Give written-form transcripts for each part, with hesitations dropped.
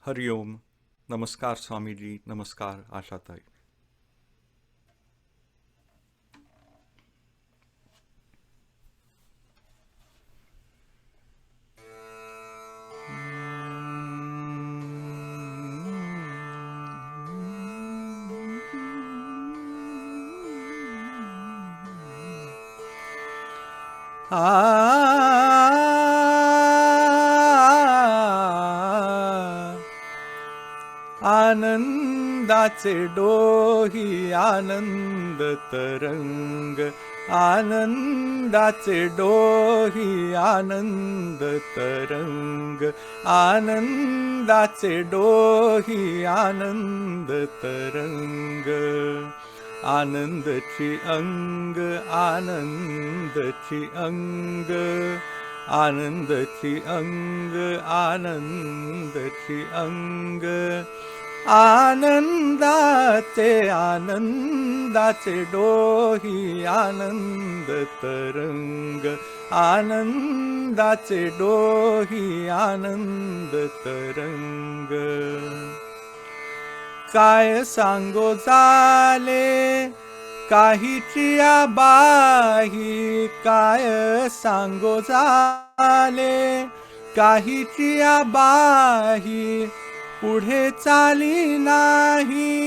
हरिओम. नमस्कार स्वामीजी. नमस्कार आशाताई. आनंदाचे डोही आनंद तरंग, आनंदाचे डोही आनंद तरंग, आनंदाचे डोही आनंद तरंग. आनंदची अंग, आनंदची अंग, आनंदची अंग, आनंदची अंग. आनंदाचे आनंदाचे डोही आनंद तरंग, आनंदाचे डोही आनंद तरंग. काय सांगो झाले काहीची बाही, काय सांगो झाले काहीची बाही, पुढे चाली नाही,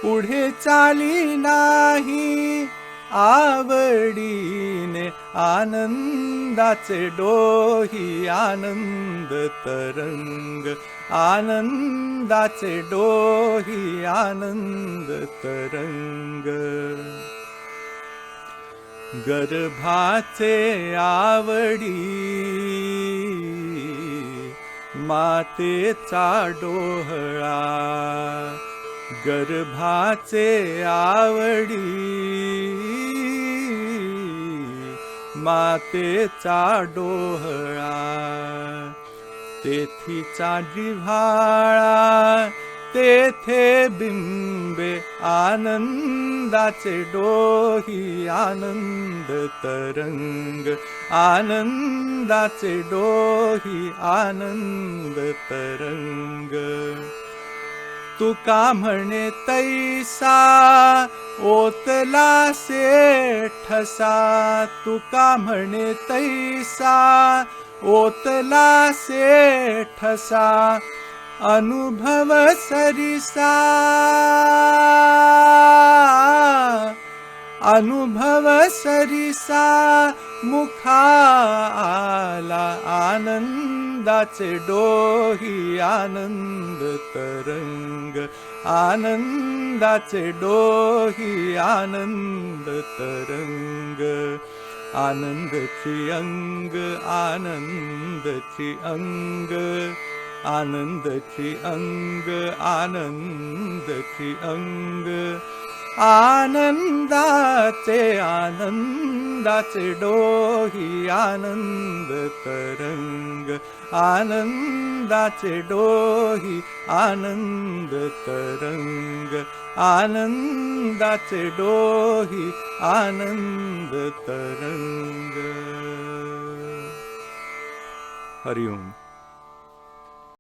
पुढे चाली नाही. आवडीने आनंदाचे डोही आनंद तरंग, आनंदाचे डोही आनंद तरंग. गर्भाचे आवडी मातेचा डोहळा, गर्भाचे आवडी मातेचा डोहळा. तेथीचा जिव्हाळा तेथे बिंबे, आनंदाचे डोही आनंद तरंग, आनंदाचे डोही आनंद तरंग. तुका म्हणे तैसा ओतला ठसा, तुका म्हणे तैसा ओतला ठसा. अनुभव सरिसा, अनुभव सरिसा. मुखा आला आनंदाचे डोही आनंद तरंग, आनंदाचे डोही आनंद तरंग. आनंदची अंग, आनंदची अंग, आनंदची अंग, आनंदची अंग. आनंदाचे आनंदाचे डोही आनंद तरंग, आनंदाचे डोही आनंद तरंग, आनंदाचे डोही आनंद तरंग. हरिओम.